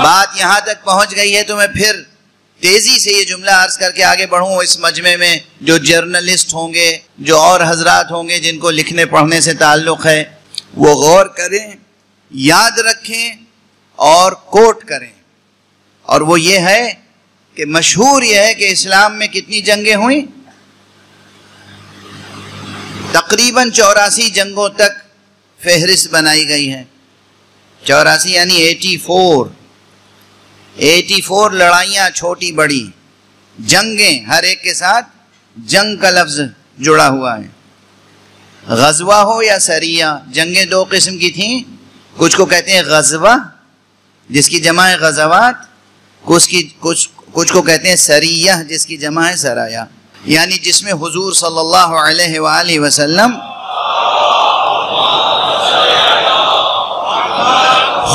بات یہاں تک پہنچ گئی ہے تو میں پھر تیزی سے یہ جملہ عرض کر کے آگے بڑھوں. اس مجمع میں جو جرنلسٹ ہوں گے، جو اور حضرات ہوں گے جن کو لکھنے پڑھنے سے تعلق ہے، وہ غور کریں، یاد رکھیں اور کوٹ کریں. اور وہ یہ ہے کہ مشہور یہ ہے کہ اسلام میں کتنی جنگیں ہوئیں؟ تقریباً 84 جنگوں تک فہرست بنائی گئی ہے. 84 یعنی 84 لڑائیاں، چھوٹی بڑی جنگیں، ہر ایک کے ساتھ جنگ کا لفظ جڑا ہوا ہے. غزوہ ہو یا سریہ، جنگیں دو قسم کی تھیں. کچھ کو کہتے ہیں غزوہ جس کی جمع ہے غزوات، کچھ کو کہتے ہیں سریہ جس کی جمع ہے سرایا، یعنی جس میں حضور صلی اللہ علیہ وآلہ وسلم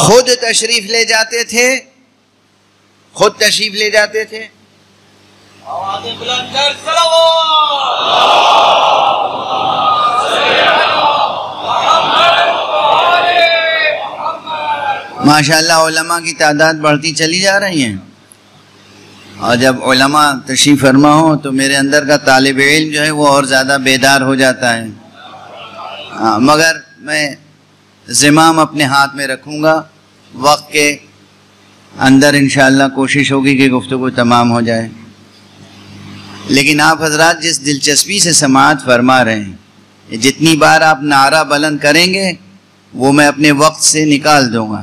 خود تشریف لے جاتے تھے. ماشاءاللہ علماء کی تعداد بڑھتی چلی جا رہی ہیں، اور جب علماء تشریف فرما ہو تو میرے اندر کا طالب علم جو ہے وہ اور زیادہ بیدار ہو جاتا ہے. مگر میں زمام اپنے ہاتھ میں رکھوں گا. وقت کے اندر انشاءاللہ کوشش ہوگی کہ گفتگو تمام ہو جائے. لیکن آپ حضرات جس دلچسپی سے سماعت فرما رہے ہیں، جتنی بار آپ نعرہ بلند کریں گے وہ میں اپنے وقت سے نکال دوں گا.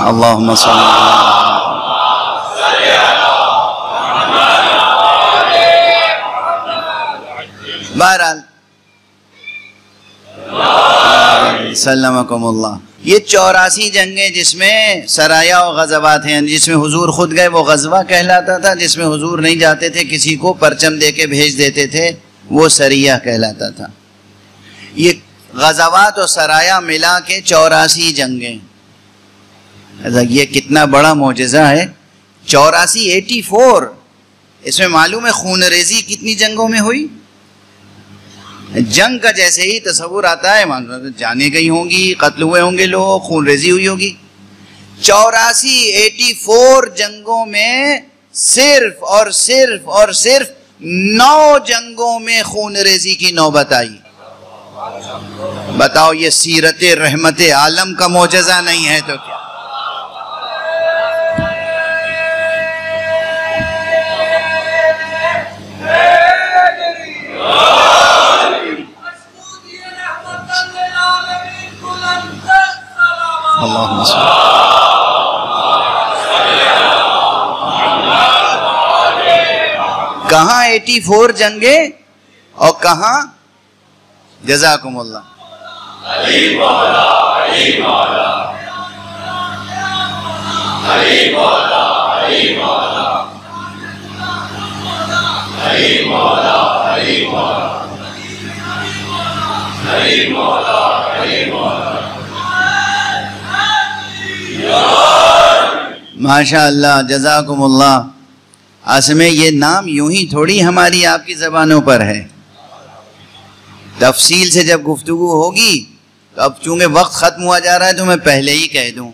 اللہم صلی بہرحال سلمکم اللہ. یہ 84 جنگیں جس میں سرایا و غزوات ہیں، جس میں حضور خود گئے وہ غزوہ کہلاتا تھا، جس میں حضور نہیں جاتے تھے کسی کو پرچم دے کے بھیج دیتے تھے وہ سریہ کہلاتا تھا. یہ غزوات و سرایا ملا کے 84 جنگیں. یہ کتنا بڑا معجزہ ہے. 84 اس میں معلوم ہے خون ریزی کتنی جنگوں میں ہوئی. جنگ کا جیسے ہی تصور آتا ہے جانے گئی ہوں گی، قتل ہوئے ہوں گے لوگ، خون ریزی ہوئی ہوگی. 84 جنگوں میں صرف 9 جنگوں میں خون ریزی کی نوبت آئی. بتاؤ یہ سیرت رحمت عالم کا معجزہ نہیں ہے تو کیا؟ کہاں 84 جنگیں اور کہاں جزاکم اللہ. ماشاء اللہ جزاکم اللہ. اصل میں یہ نام یوں ہی تھوڑی ہماری آپ کی زبانوں پر ہے. تفصیل سے جب گفتگو ہوگی تو اب چونکہ وقت ختم ہوا جا رہا ہے تو میں پہلے ہی کہہ دوں،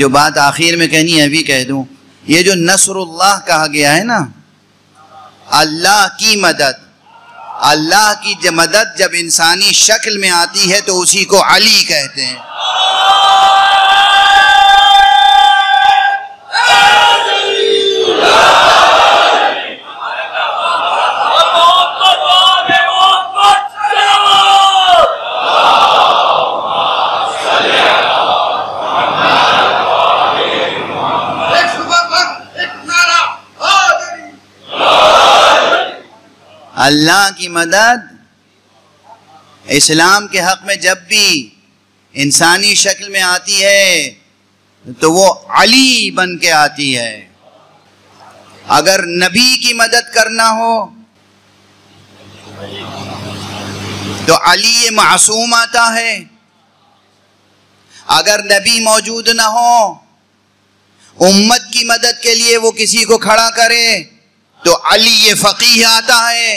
جو بات آخر میں کہنی ہے ابھی کہہ دوں. یہ جو نصر اللہ کہا گیا ہے نا، اللہ کی مدد، اللہ کی مدد جب انسانی شکل میں آتی ہے تو اسی کو علی کہتے ہیں. اللہ کی مدد اسلام کے حق میں جب بھی انسانی شکل میں آتی ہے تو وہ علی بن کے آتی ہے. اگر نبی کی مدد کرنا ہو تو علی معصوم آتا ہے. اگر نبی موجود نہ ہو امت کی مدد کے لیے وہ کسی کو کھڑا کرے تو علی فقیہ آتا ہے.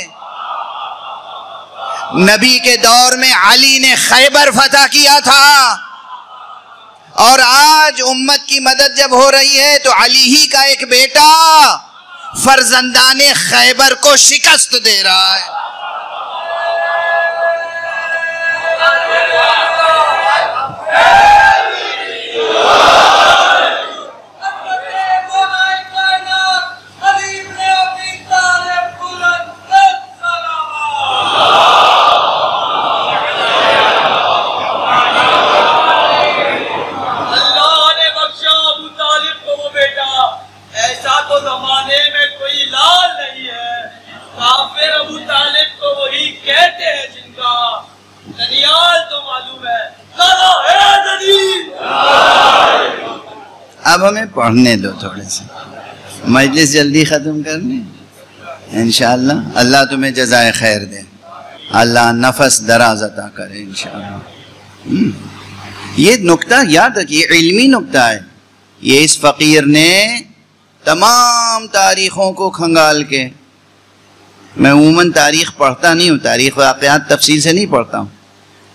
نبی کے دور میں علی نے خیبر فتح کیا تھا، اور آج امت کی مدد جب ہو رہی ہے تو علی ہی کا ایک بیٹا فرزندان خیبر کو شکست دے رہا ہے. اب ہمیں پڑھنے دو تھوڑے سے، مجلس جلدی ختم کرنے انشاءاللہ. اللہ تمہیں جزائے خیر دے، اللہ نفس دراز عطا کرے انشاءاللہ. یہ نکتہ یاد رکھیے، علمی نکتہ ہے. یہ اس فقیر نے تمام تاریخوں کو کھنگال کے، میں عموماً تاریخ پڑھتا نہیں ہوں، تاریخ واقعات تفصیل سے نہیں پڑھتا ہوں،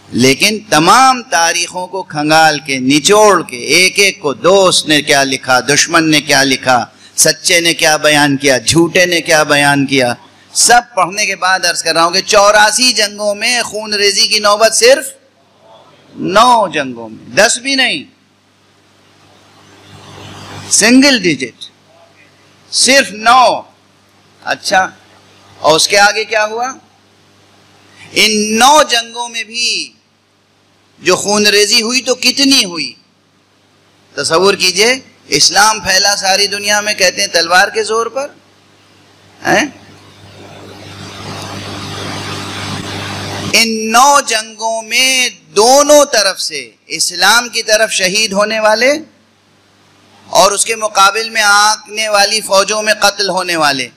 لیکن تمام تاریخوں کو کھنگال کے نچوڑ کے ایک ایک کو، دوست نے کیا لکھا، دشمن نے کیا لکھا، سچے نے کیا بیان کیا، جھوٹے نے کیا بیان کیا، سب پڑھنے کے بعد عرض کر رہا ہوں کہ 84 جنگوں میں خون ریزی کی نوبت صرف 9 جنگوں میں، 10 بھی نہیں، سنگل ڈیجٹ، صرف 9. اچھا، اور اس کے آگے کیا ہوا؟ ان 9 جنگوں میں بھی جو خون ریزی ہوئی تو کتنی ہوئی؟ تصور کیجئے، اسلام پھیلا ساری دنیا میں، کہتے ہیں تلوار کے زور پر. ان 9 جنگوں میں دونوں طرف سے، اسلام کی طرف شہید ہونے والے اور اس کے مقابل میں آنے والی فوجوں میں قتل ہونے والے،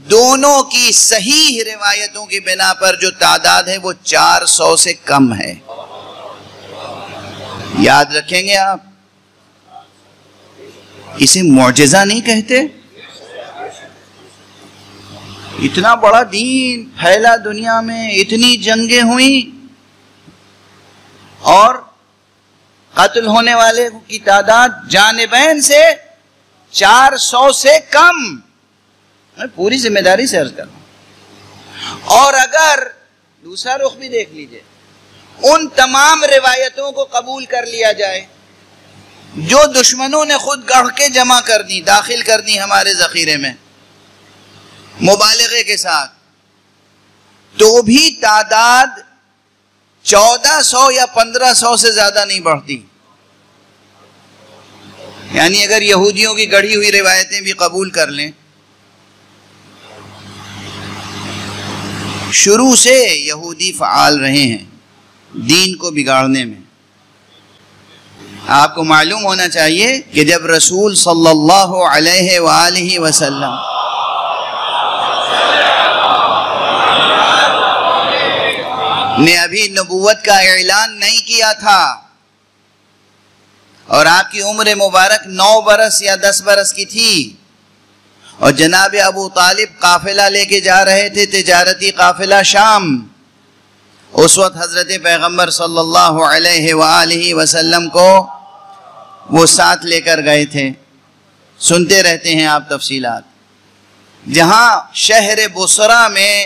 دونوں کی صحیح روایتوں کی بنا پر جو تعداد ہے وہ 400 سے کم ہے. یاد رکھیں گے آپ، اسے معجزہ نہیں کہتے. اتنا بڑا دین پھیلا دنیا میں، اتنی جنگیں ہوئیں اور قتل ہونے والے کی تعداد جانبین سے 400 سے کم. میں پوری ذمہ داری سے عرض کر رہا ہوں. اور اگر دوسرا رخ بھی دیکھ لیجئے، ان تمام روایتوں کو قبول کر لیا جائے جو دشمنوں نے خود گڑھ کے جمع کر دی، داخل کر دی ہمارے ذخیرے میں مبالغے کے ساتھ، تو بھی تعداد 1400 یا 1500 سے زیادہ نہیں بڑھتی. یعنی اگر یہودیوں کی گڑھی ہوئی روایتیں بھی قبول کر لیں، شروع سے یہودی فعال رہے ہیں دین کو بگاڑنے میں. آپ کو معلوم ہونا چاہیے کہ جب رسول صلی اللہ علیہ وآلہ وسلم نے ابھی نبوت کا اعلان نہیں کیا تھا اور آپ کی عمر مبارک 9 برس یا 10 برس کی تھی، اور جناب ابو طالب قافلہ لے کے جا رہے تھے، تجارتی قافلہ شام. اس وقت حضرت پیغمبر صلی اللہ علیہ وآلہ وسلم کو وہ ساتھ لے کر گئے تھے. سنتے رہتے ہیں آپ تفصیلات. جہاں شہر بصرہ میں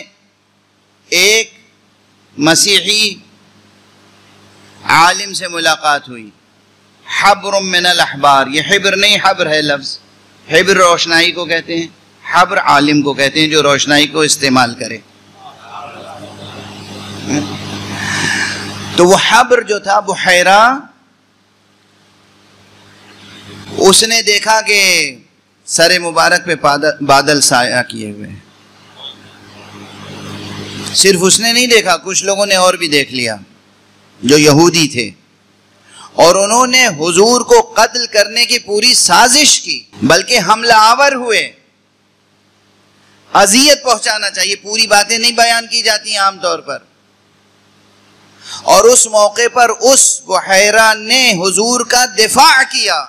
ایک مسیحی عالم سے ملاقات ہوئی، حبر من الاحبار. یہ حبر نہیں، حبر ہے لفظ. حبر روشنائی کو کہتے ہیں، حبر عالم کو کہتے ہیں جو روشنائی کو استعمال کرے. تو وہ حبر جو تھا بحیرہ، اس نے دیکھا کہ سر مبارک پہ بادل سایہ کیے ہوئے. صرف اس نے نہیں دیکھا، کچھ لوگوں نے اور بھی دیکھ لیا جو یہودی تھے، اور انہوں نے حضور کو قتل کرنے کی پوری سازش کی، بلکہ حملہ آور ہوئے. اذیت پہنچانا چاہیے، پوری باتیں نہیں بیان کی جاتی عام طور پر. اور اس موقع پر اس بحیرہ نے حضور کا دفاع کیا.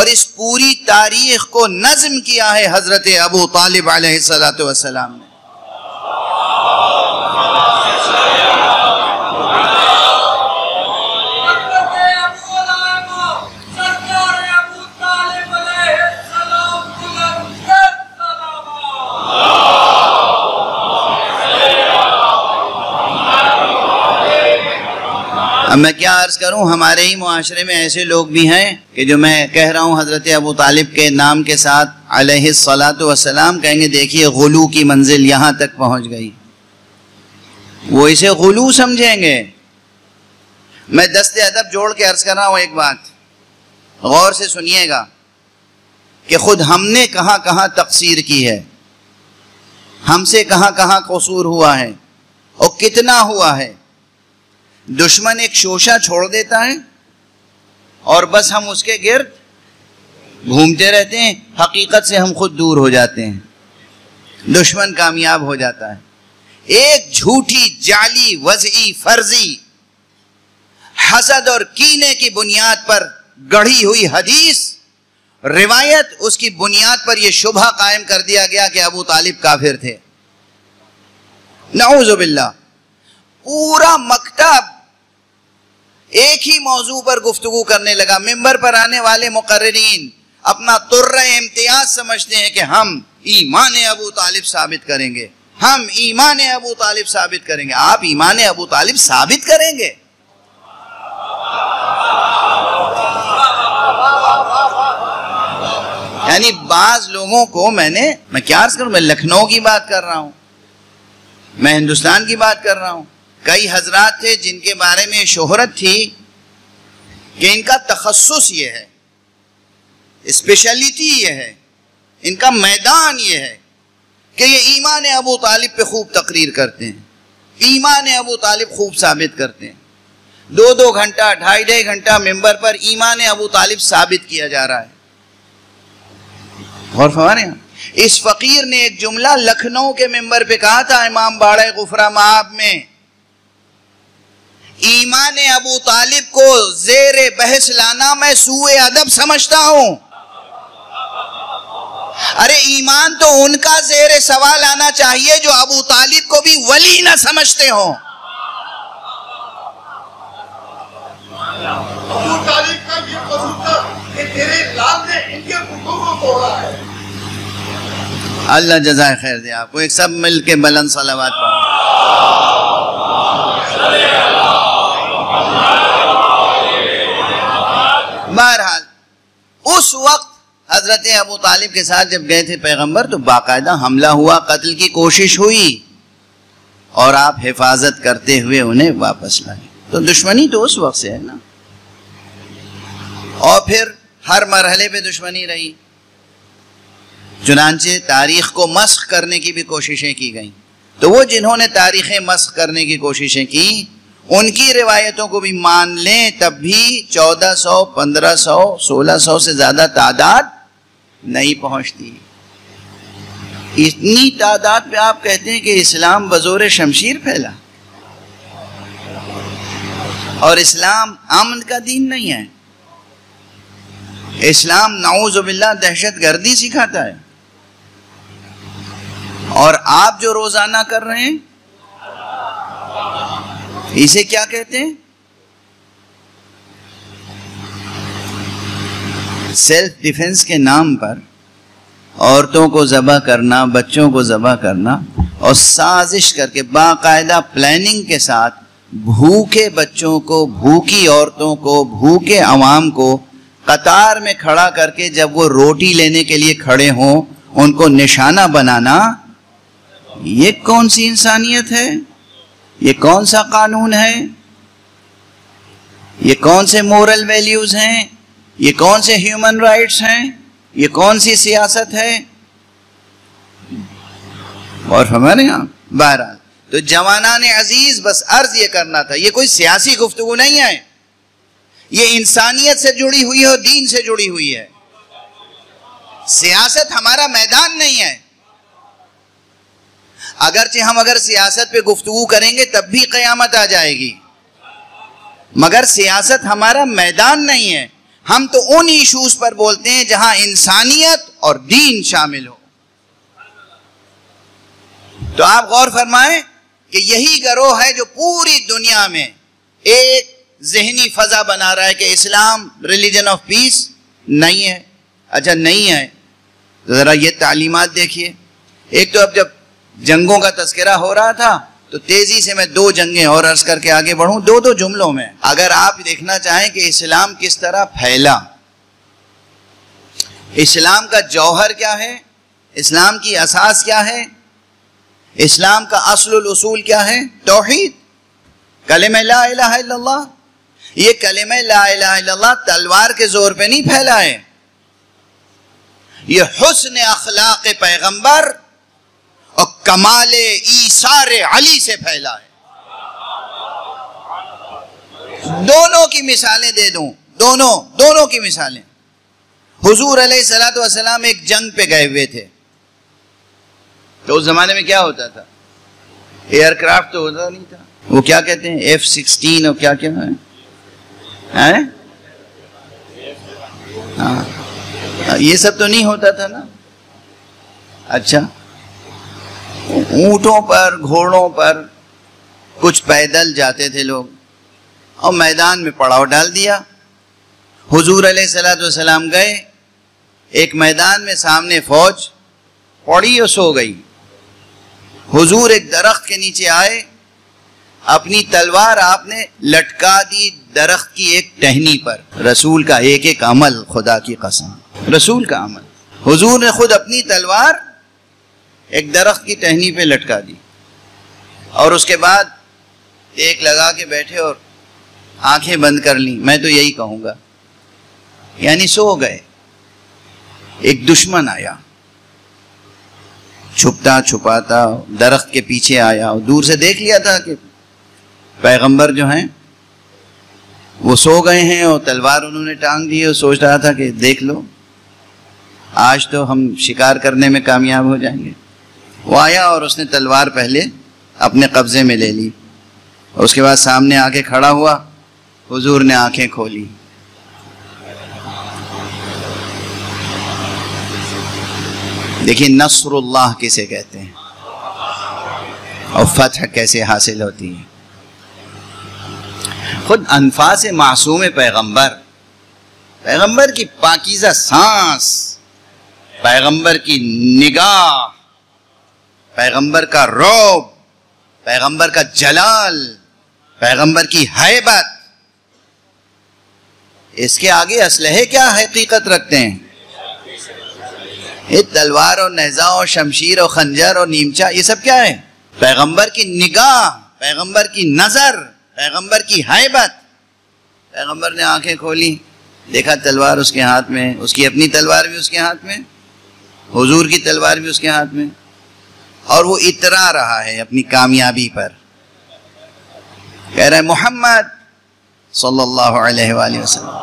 اور اس پوری تاریخ کو نظم کیا ہے حضرت ابو طالب علیہ السلام نے. اب میں کیا عرض کروں، ہمارے ہی معاشرے میں ایسے لوگ بھی ہیں کہ جو میں کہہ رہا ہوں حضرت ابو طالب کے نام کے ساتھ علیہ السلام کہیں گے دیکھیے غلو کی منزل یہاں تک پہنچ گئی، وہ اسے غلو سمجھیں گے. میں دست ادب جوڑ کے عرض کر رہا ہوں ایک بات، غور سے سنیے گا کہ خود ہم نے کہاں کہاں تقصیر کی ہے، ہم سے کہاں کہاں قصور ہوا ہے اور کتنا ہوا ہے. دشمن ایک شوشہ چھوڑ دیتا ہے اور بس ہم اس کے گرد گھومتے رہتے ہیں، حقیقت سے ہم خود دور ہو جاتے ہیں. دشمن کامیاب ہو جاتا ہے. ایک جھوٹی جعلی وضعی فرضی حسد اور کینے کی بنیاد پر گڑھی ہوئی حدیث روایت، اس کی بنیاد پر یہ شبہ قائم کر دیا گیا کہ ابو طالب کافر تھے. نعوذ باللہ. پورا مکتب ایک ہی موضوع پر گفتگو کرنے لگا. ممبر پر آنے والے مقررین اپنا طرہ امتیاز سمجھتے ہیں کہ ہم ایمان ابو طالب ثابت کریں گے، ہم ایمان ابو طالب ثابت کریں گے. آپ ایمان ابو طالب ثابت کریں گے؟ یعنی بعض لوگوں کو میں کیا عرض کروں، میں لکھنؤ کی بات کر رہا ہوں، میں ہندوستان کی بات کر رہا ہوں. کئی حضرات تھے جن کے بارے میں شہرت تھی کہ ان کا تخصص یہ ہے، اسپیشلٹی یہ ہے، ان کا میدان یہ ہے کہ یہ ایمان ابو طالب پہ خوب تقریر کرتے ہیں، ایمان ابو طالب خوب ثابت کرتے ہیں. 2 گھنٹہ 2.5 گھنٹہ ممبر پر ایمان ابو طالب ثابت کیا جا رہا ہے. غور فرمائیں. اس فقیر نے ایک جملہ لکھنؤ کے ممبر پہ کہا تھا امام باڑہ غفرہ مآب میں، ایمان ابو طالب کو زیر بحث لانا میں سوء ادب سمجھتا ہوں. ارے ایمان تو ان کا زیر سوال آنا چاہیے جو ابو طالب کو بھی ولی نہ سمجھتے ہوں. ابو طالب کا یہ قصور تھا کہ تیرے لال نے ان کے حقوق کو توڑا ہے. اللہ جزائے خیر دے آپ کو. ایک سب مل کے بلند صلوات پڑھو. بہرحال اس وقت حضرت ابو طالب کے ساتھ جب گئے تھے پیغمبر تو باقاعدہ حملہ ہوا، قتل کی کوشش ہوئی اور آپ حفاظت کرتے ہوئے انہیں واپس لائے. تو دشمنی تو اس وقت سے ہے نا، اور پھر ہر مرحلے پہ دشمنی رہی. چنانچہ تاریخ کو مسخ کرنے کی بھی کوششیں کی گئیں. تو وہ جنہوں نے تاریخیں مسخ کرنے کی کوششیں کی ان کی روایتوں کو بھی مان لیں تب بھی 1400 1500 1600 سے زیادہ تعداد نہیں پہنچتی. اتنی تعداد پہ آپ کہتے ہیں کہ اسلام بزور شمشیر پھیلا، اور اسلام امن کا دین نہیں ہے. اسلام نعوذ باللہ دہشت گردی سکھاتا ہے. اور آپ جو روزانہ کر رہے ہیں اسے کیا کہتے ہیں؟ سیلف ڈیفنس کے نام پر عورتوں کو ذبح کرنا، بچوں کو ذبح کرنا، اور سازش کر کے باقاعدہ پلاننگ کے ساتھ بھوکے بچوں کو، بھوکی عورتوں کو، بھوکے عوام کو قطار میں کھڑا کر کے جب وہ روٹی لینے کے لیے کھڑے ہوں ان کو نشانہ بنانا، یہ کون سی انسانیت ہے؟ یہ کون سا قانون ہے؟ یہ کون سے مورل ویلیوز ہیں؟ یہ کون سے ہیومن رائٹس ہیں؟ یہ کون سی سیاست ہے؟ اور ہمارے یہاں بہرحال تو جوانان عزیز بس عرض یہ کرنا تھا، یہ کوئی سیاسی گفتگو نہیں ہے، یہ انسانیت سے جڑی ہوئی ہے اور دین سے جڑی ہوئی ہے. سیاست ہمارا میدان نہیں ہے. اگرچہ ہم اگر سیاست پہ گفتگو کریں گے تب بھی قیامت آ جائے گی، مگر سیاست ہمارا میدان نہیں ہے. ہم تو ان ایشوز پر بولتے ہیں جہاں انسانیت اور دین شامل ہو. تو آپ غور فرمائیں کہ یہی گروہ ہے جو پوری دنیا میں ایک ذہنی فضا بنا رہا ہے کہ اسلام ریلیجن آف پیس نہیں ہے. اچھا نہیں ہے تو ذرا یہ تعلیمات دیکھیے. ایک تو اب جب جنگوں کا تذکرہ ہو رہا تھا تو تیزی سے میں 2 جنگیں اور عرض کر کے آگے بڑھوں 2 جملوں میں. اگر آپ دیکھنا چاہیں کہ اسلام کس طرح پھیلا, اسلام کا جوہر کیا ہے, اسلام کی اساس کیا ہے, اسلام کا اصل الاصول کیا ہے, توحید, کلمہ لا الہ الا اللہ. یہ کلمہ لا الہ الا اللہ تلوار کے زور پہ نہیں پھیلا ہے, یہ حسن اخلاق پیغمبر اور کمال ایثار علی سے پھیلا ہے. دونوں کی مثالیں دے دوں, دونوں کی مثالیں. حضور علیہ الصلوۃ والسلام ایک جنگ پہ گئے ہوئے تھے, تو اس زمانے میں کیا ہوتا تھا, ایئر کرافٹ تو ہوتا نہیں تھا, وہ کیا کہتے ہیں F-16 اور کیا ہے, ہاں یہ سب تو نہیں ہوتا تھا نا. اچھا, اونٹوں پر, گھوڑوں پر, کچھ پیدل جاتے تھے لوگ, اور میدان میں پڑاؤ ڈال دیا. حضور علیہ الصلوۃ والسلام گئے, ایک میدان میں سامنے فوج پڑی اور سو گئی. حضور ایک درخت کے نیچے آئے, اپنی تلوار آپ نے لٹکا دی درخت کی ایک ٹہنی پر. رسول کا ایک عمل, خدا کی قسم, رسول کا عمل. حضور نے خود اپنی تلوار ایک درخت کی ٹہنی پہ لٹکا دی, اور اس کے بعد ایک لگا کے بیٹھے اور آنکھیں بند کر لیں. میں تو یہی کہوں گا, یعنی سو گئے. ایک دشمن آیا, چھپتا چھپاتا درخت کے پیچھے آیا, اور دور سے دیکھ لیا تھا کہ پیغمبر جو ہیں وہ سو گئے ہیں, اور تلوار انہوں نے ٹانگ دی, اور سوچ رہا تھا کہ دیکھ لو آج تو ہم شکار کرنے میں کامیاب ہو جائیں گے. وہ آیا اور اس نے تلوار پہلے اپنے قبضے میں لے لی, اور اس کے بعد سامنے آ کے کھڑا ہوا. حضور نے آنکھیں کھولی, دیکھیں نصر اللہ کسے کہتے ہیں اور فتح کیسے حاصل ہوتی ہے. خود انفاس معصوم پیغمبر کی پاکیزہ سانس, پیغمبر کی نگاہ, پیغمبر کا رعب, پیغمبر کا جلال, پیغمبر کی ہیبت, اس کے آگے اسلحے کیا حقیقت رکھتے ہیں؟ یہ تلوار اور نیزہ اور شمشیر اور خنجر اور نیمچا, یہ سب کیا ہے؟ پیغمبر کی نگاہ, پیغمبر کی نظر, پیغمبر کی ہیبت. پیغمبر نے آنکھیں کھولی, دیکھا تلوار اس کے ہاتھ میں, اس کی اپنی تلوار بھی اس کے ہاتھ میں, حضور کی تلوار بھی اس کے ہاتھ میں, اور وہ اترا رہا ہے اپنی کامیابی پر. کہہ رہا ہے محمد صلی اللہ علیہ وآلہ وسلم.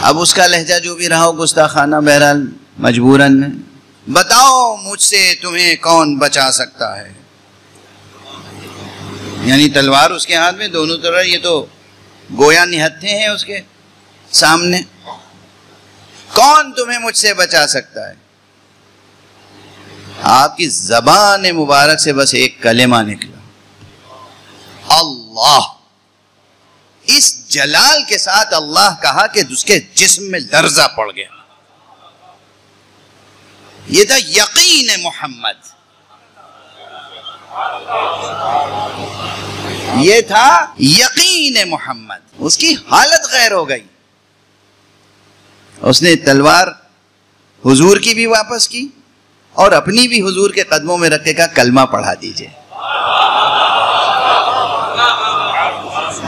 اب اس کا لہجہ جو بھی رہا ہو گستاخانہ, بہرحال مجبوراً, بتاؤ مجھ سے تمہیں کون بچا سکتا ہے. یعنی تلوار اس کے ہاتھ میں, دونوں طرف, یہ تو گویا نہتھے ہیں اس کے سامنے. کون تمہیں مجھ سے بچا سکتا ہے؟ آپ کی زبان مبارک سے بس ایک کلمہ نکلا, اللہ. اس جلال کے ساتھ اللہ کہا کہ اس کے جسم میں لرزہ پڑ گیا. یہ تھا یقین محمد, یہ تھا یقین محمد. اس کی حالت غیر ہو گئی. اس نے تلوار حضور کی بھی واپس کی اور اپنی بھی حضور کے قدموں میں رکھے کا کلمہ پڑھا دیجئے.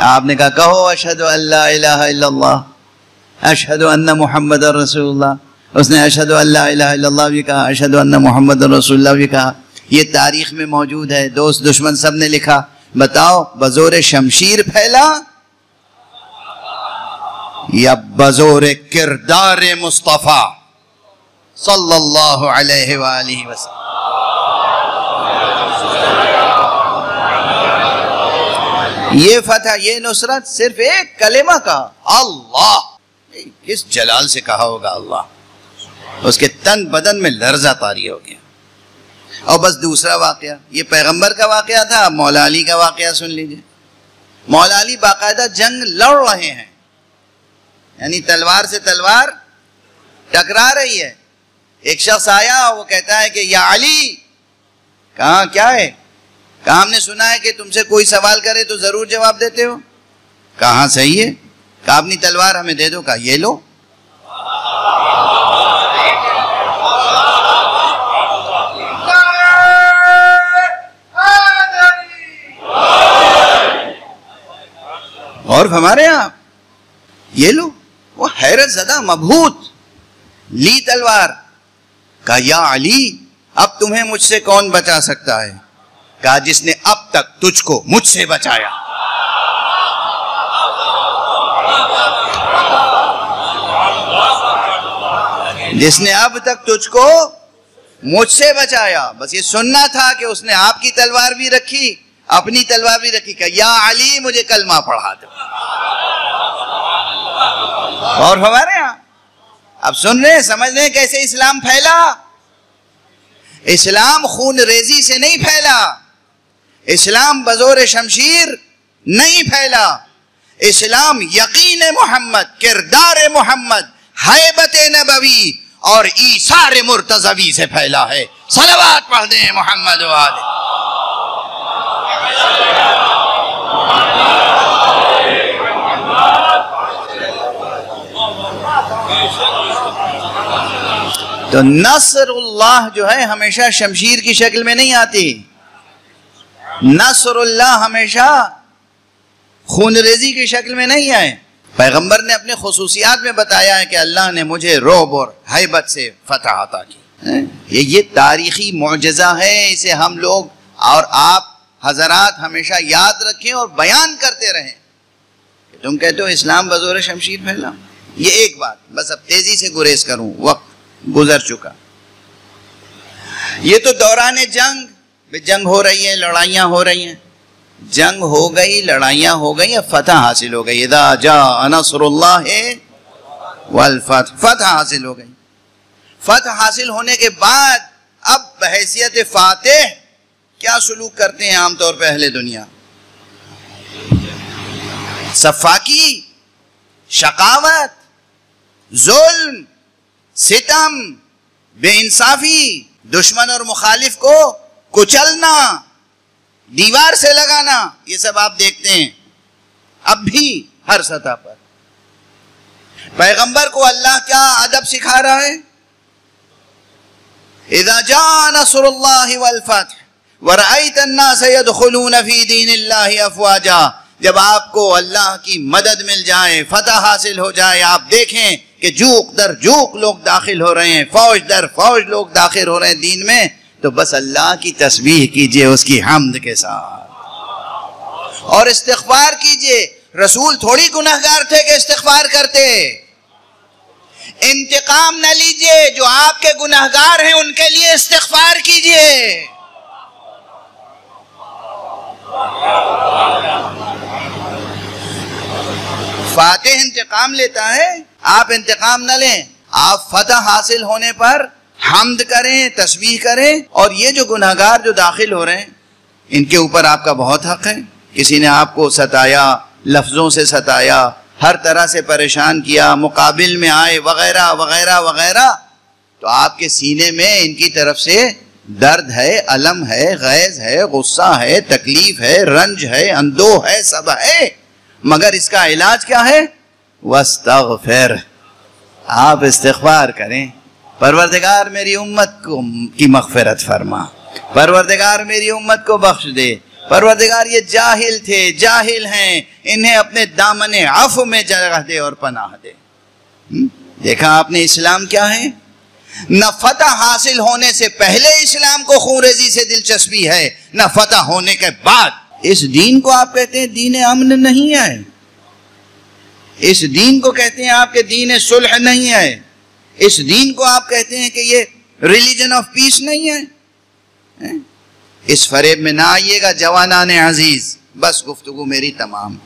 آپ نے کہا کہو اشہد ان لا الہ الا اللہ, اشہد ان محمد رسول اللہ. اس نے اشہد ان لا الہ الا اللہ بھی کہا, اشہد ان محمد رسول اللہ بھی کہا. یہ تاریخ میں موجود ہے, دوست دشمن سب نے لکھا. بتاؤ بزور شمشیر پھیلا یا بزور کردار مصطفیٰ صلی اللہ علیہ وآلہ وسلم. یہ فتح، یہ نصرت صرف ایک کلمہ کا اللہ، کس جلال سے کہا ہوگا اللہ، اس کے تن بدن میں لرزہ طاری ہو گیا۔ اور بس دوسرا واقعہ، یہ پیغمبر کا واقعہ تھا، اب مولا علی کا واقعہ سن لیجئے۔ مولا علی باقاعدہ جنگ لڑ رہے ہیں، یعنی تلوار سے تلوار ٹکرا رہی ہے۔ ایک شخص آیا، وہ کہتا ہے کہ یا علی، کہاں کیا ہے؟ کہا ہم نے سنا ہے کہ تم سے کوئی سوال کرے تو ضرور جواب دیتے ہو۔ کہاں صحیح ہے؟ کہا اپنی تلوار ہمیں دے دو۔ کہا یہ لو۔ اور ہمارے یہاں یہ لو، وہ حیرت زدہ مبہوت، لی تلوار۔ کہا یا علی، اب تمہیں مجھ سے کون بچا سکتا ہے؟ کہا جس نے اب تک تجھ کو مجھ سے بچایا۔ جس نے اب تک تجھ کو مجھ سے بچایا۔ بس یہ سننا تھا کہ اس نے آپ کی تلوار بھی رکھی، اپنی تلوار بھی رکھی۔ کہ یا علی مجھے کلمہ پڑھا دو۔ اور ہمارے ہاں اب سن رہے ہیں، سمجھ رہے ہیں کیسے اسلام پھیلا؟ اسلام خون ریزی سے نہیں پھیلا، اسلام بزور شمشیر نہیں پھیلا، اسلام یقین محمد، کردار محمد، ہیبت نبوی اور ایثار مرتضوی سے پھیلا ہے۔ صلوات پڑھ دیں محمد و آلہ۔ تو نصر اللہ جو ہے ہمیشہ شمشیر کی شکل میں نہیں آتی، نصر اللہ ہمیشہ خون ریزی کی شکل میں نہیں آئے۔ پیغمبر نے اپنے خصوصیات میں بتایا ہے کہ اللہ نے مجھے رعب اور ہیبت سے فتح عطا کی۔ یہ تاریخی معجزہ ہے، اسے ہم لوگ اور آپ حضرات ہمیشہ یاد رکھیں اور بیان کرتے رہیں۔ تم کہتے ہو اسلام بزور شمشیر پھیلا، یہ ایک بات، بس اب تیزی سے گریز کروں، وقت گزر چکا۔ یہ تو دوران جنگ ہو رہی ہے، لڑائیاں ہو رہی ہیں، جنگ ہو گئی، لڑائیاں ہو گئی، اب فتح حاصل ہو گئی۔ اذا جاء نصر اللہ والفتح، فتح حاصل ہو گئی۔ فتح حاصل ہونے کے بعد اب بحیثیت فاتح کیا سلوک کرتے ہیں عام طور پہ اہل دنیا؟ صفاکی، شقاوت، ظلم، ستم، بے انصافی، دشمن اور مخالف کو کچلنا، دیوار سے لگانا، یہ سب آپ دیکھتے ہیں اب بھی ہر سطح پر۔ پیغمبر کو اللہ کیا ادب سکھا رہا ہے؟ اذا جاء نصر اللہ والفتح ورأیت الناس يدخلون فی دین اللہ افواجا، جب آپ کو اللہ کی مدد مل جائے، فتح حاصل ہو جائے، آپ دیکھیں کہ جوق در جوق لوگ داخل ہو رہے ہیں، فوج در فوج لوگ داخل ہو رہے ہیں دین میں، تو بس اللہ کی تسبیح کیجئے اس کی حمد کے ساتھ اور استغفار کیجئے۔ رسول تھوڑی گناہگار تھے کہ استغفار کرتے۔ انتقام نہ لیجئے، جو آپ کے گناہگار ہیں ان کے لیے استغفار کیجئے۔ فاتح انتقام لیتا ہے، آپ انتقام نہ لیں، آپ فتح حاصل ہونے پر حمد کریں، تسبیح کریں۔ اور یہ جو گناہگار جو داخل ہو رہے ہیں ان کے اوپر آپ کا بہت حق ہے۔ کسی نے آپ کو ستایا، لفظوں سے ستایا، ہر طرح سے پریشان کیا، مقابل میں آئے وغیرہ وغیرہ وغیرہ، تو آپ کے سینے میں ان کی طرف سے درد ہے، الم ہے، غیظ ہے، غصہ ہے، تکلیف ہے، رنج ہے، اندوہ ہے، سب ہے، مگر اس کا علاج کیا ہے؟ واستغفر، آپ استغفار کریں، پروردگار میری امت کی مغفرت فرما، پروردگار میری امت کو بخش دے، پروردگار یہ جاہل تھے، جاہل ہیں، انہیں اپنے دامن عفو میں جگہ دے اور پناہ دے۔ دیکھا آپ نے اسلام کیا ہے؟ نہ فتح حاصل ہونے سے پہلے اسلام کو خونریزی سے دلچسپی ہے، نہ فتح ہونے کے بعد۔ اس دین کو آپ کہتے ہیں دین امن نہیں ہے، اس دین کو کہتے ہیں آپ کے دین صلح نہیں ہے، اس دین کو آپ کہتے ہیں کہ یہ ریلیجن آف پیس نہیں ہے۔ اس فریب میں نہ آئیے گا جوانان عزیز، بس گفتگو میری تمام.